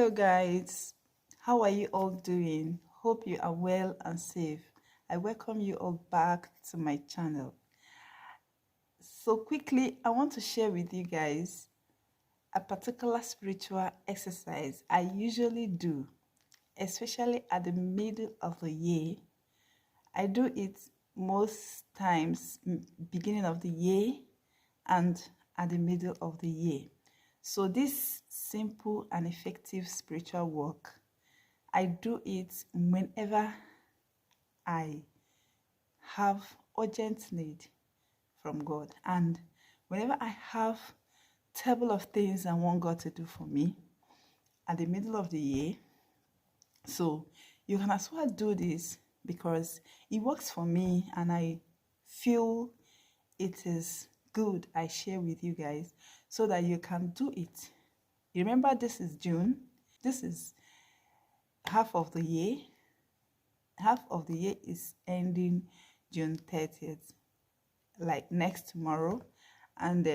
Hello, guys. How are you all doing? Hope you are well and safe. I welcome you all back to my channel. So, quickly, I want to share with you guys a particular spiritual exercise I usually do, especially at the middle of the year. I do it most times, beginning of the year and at the middle of the year. So, this simple and effective spiritual work, I do it whenever I have urgent need from God, and whenever I have table of things I want God to do for me at the middle of the year. So you can as well do this because it works for me and I feel it is good I share with you guys so that you can do it. Remember, this is June. This is half of the year. Half of the year is ending June 30th, like next tomorrow. And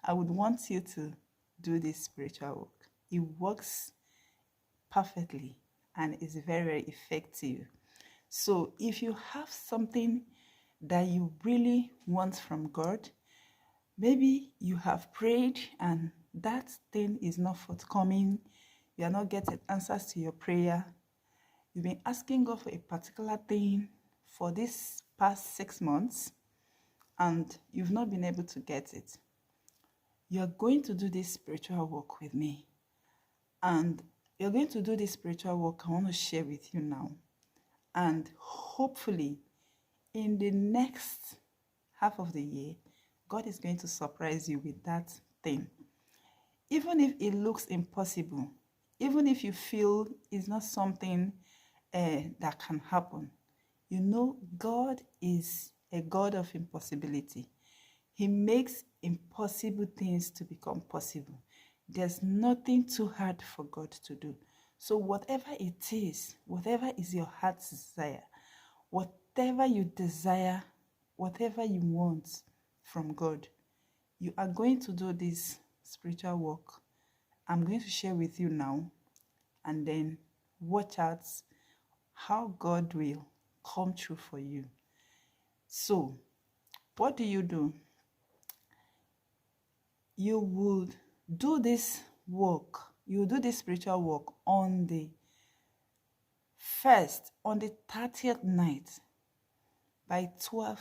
I would want you to do this spiritual work. It works perfectly and is very, very effective. So if you have something that you really want from God, maybe you have prayed and that thing is not forthcoming, you are not getting answers to your prayer, you've been asking God for a particular thing for this past 6 months and you've not been able to get it. You're going to do this spiritual work with me. And you're going to do this spiritual work I want to share with you now. And hopefully, in the next half of the year, God is going to surprise you with that thing. Even if it looks impossible, even if you feel it's not something that can happen, you know God is a God of impossibility. He makes impossible things to become possible. There's nothing too hard for God to do. So whatever it is, whatever is your heart's desire, whatever you desire, whatever you want from God, you are going to do this spiritual work I'm going to share with you now, and then watch out how God will come true for you. So, what do? You would do this work, you do this spiritual work on the 30th night by 12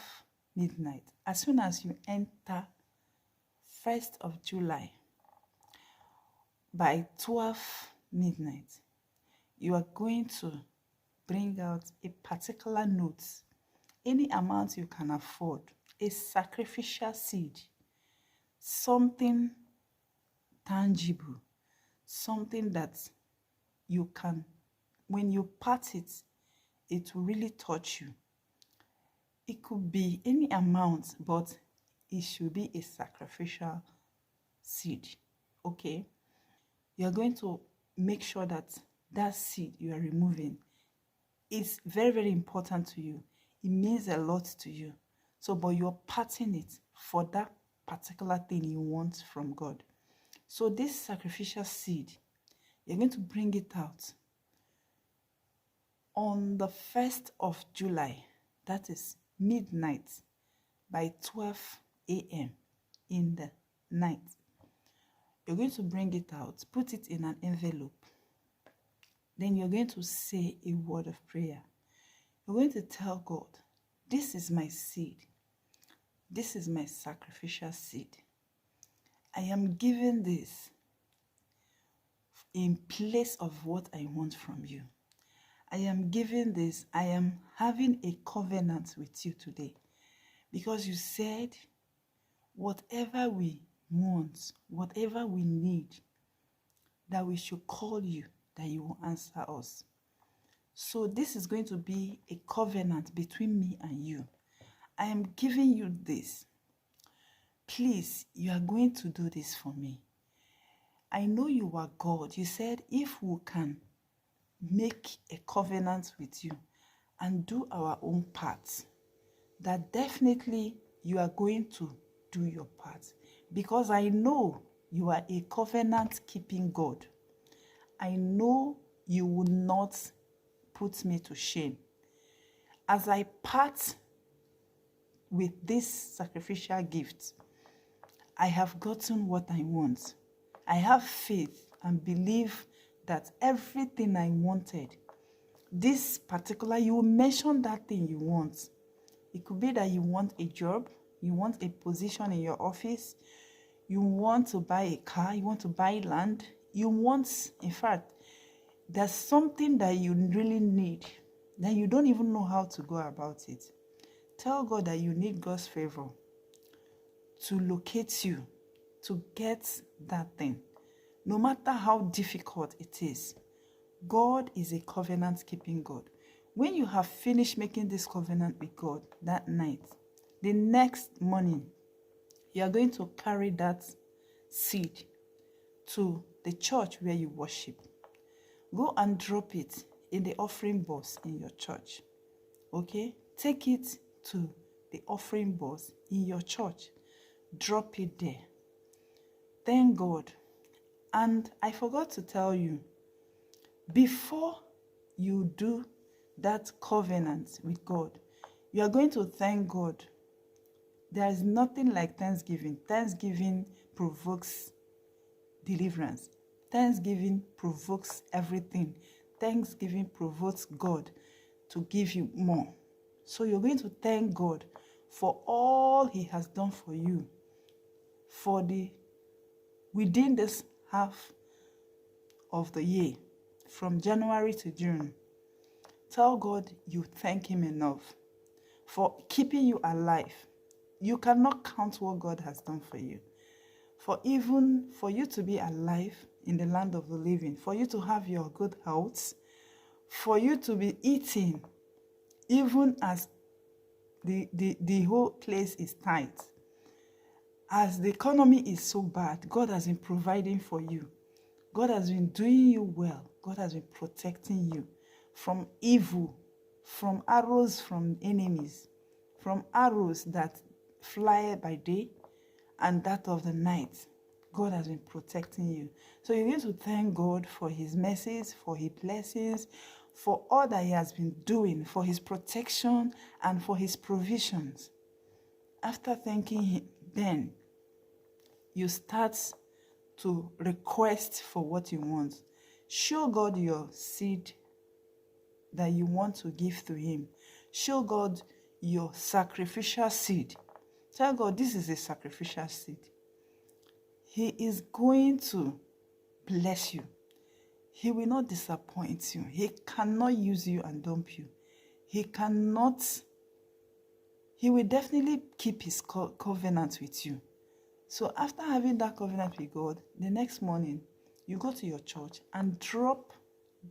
midnight. As soon as you enter 1st of July by 12 midnight, you are going to bring out a particular note, any amount you can afford, a sacrificial seed, something tangible, something that you can, when you part it, it will really touch you. It could be any amount, but it should be a sacrificial seed. Okay? You're going to make sure that that seed you are removing is very, very important to you. It means a lot to you. So, but you're parting it for that particular thing you want from God. So this sacrificial seed, you're going to bring it out on the 1st of July, that is midnight, by 12 a.m. in the night. You're going to bring it out, put it in an envelope. Then you're going to say a word of prayer. You're going to tell God, this is my seed. This is my sacrificial seed. I am giving this in place of what I want from you. I am giving this. I am having a covenant with you today. Because you said, whatever we want, whatever we need, that we should call you, that you will answer us. So this is going to be a covenant between me and you. I am giving you this. Please, you are going to do this for me. I know you are God. You said if we can make a covenant with you and do our own part, that definitely you are going to do your part. Because I know you are a covenant-keeping God. I know you will not put me to shame. As I part with this sacrificial gift, I have gotten what I want. I have faith and believe that everything I wanted, this particular, you will mention that thing you want. It could be that you want a job, you want a position in your office, you want to buy a car, you want to buy land, you want, in fact, there's something that you really need, that you don't even know how to go about it. Tell God that you need God's favor to locate you, to get that thing. No matter how difficult it is, God is a covenant-keeping God. When you have finished making this covenant with God that night, the next morning, you are going to carry that seed to the church where you worship. Go and drop it in the offering box in your church. Okay? Take it to the offering box in your church. Drop it there. Thank God. And I forgot to tell you, before you do that covenant with God, you are going to thank God. There is nothing like thanksgiving. Thanksgiving provokes deliverance. Thanksgiving provokes everything. Thanksgiving provokes God to give you more. So you're going to thank God for all He has done for you within this half of the year, from January to June. Tell God you thank Him enough for keeping you alive. You cannot count what God has done for you. For even for you to be alive in the land of the living, for you to have your good health, for you to be eating, even as the whole place is tight, as the economy is so bad, God has been providing for you. God has been doing you well. God has been protecting you from evil, from arrows from enemies, from arrows that fly by day and that of the night. God has been protecting you. So you need to thank God for His mercies, for His blessings, for all that He has been doing, for His protection and for His provisions. After thanking Him, then you start to request for what you want. Show God your seed that you want to give to Him. Show God your sacrificial seed. Tell God, this is a sacrificial seed. He is going to bless you. He will not disappoint you. He cannot use you and dump you. He will definitely keep His covenant with you. So after having that covenant with God, the next morning, you go to your church and drop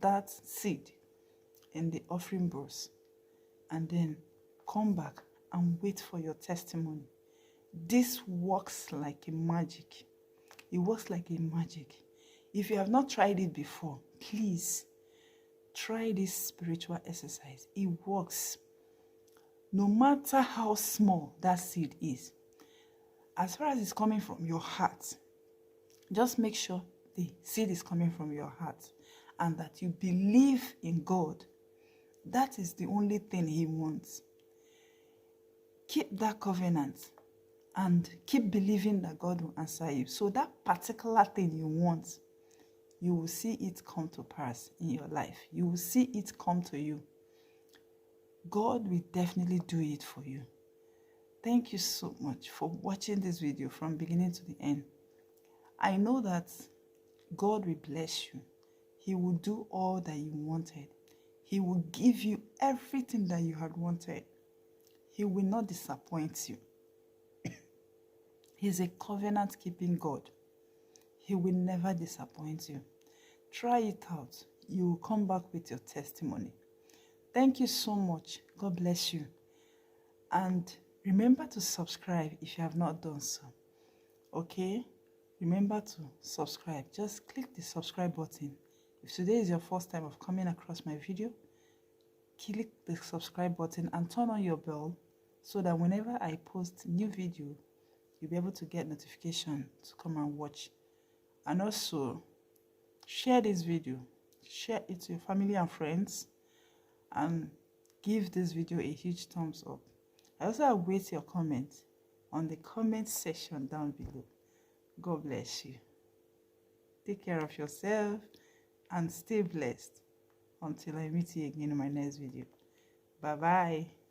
that seed in the offering box, and then come back and wait for your testimony. This works like a magic. It works like a magic. If you have not tried it before, please try this spiritual exercise. It works. No matter how small that seed is, as far as it's coming from your heart, just make sure the seed is coming from your heart and that you believe in God. That is the only thing He wants. Keep that covenant and keep believing that God will answer you. So that particular thing you want, you will see it come to pass in your life. You will see it come to you. God will definitely do it for you. Thank you so much for watching this video from beginning to the end. I know that God will bless you. He will do all that you wanted. He will give you everything that you had wanted. He will not disappoint you. He's a covenant-keeping God. He will never disappoint you. Try it out. You will come back with your testimony. Thank you so much. God bless you. And remember to subscribe if you have not done so. Okay? Remember to subscribe. Just click the subscribe button. If today is your first time of coming across my video, click the subscribe button and turn on your bell so that whenever I post new video, you'll be able to get notification to come and watch. And also, share this video, share it to your family and friends, and give this video a huge thumbs up. I also await your comments on the comment section down below. God bless you. Take care of yourself and stay blessed until I meet you again in my next video. Bye bye.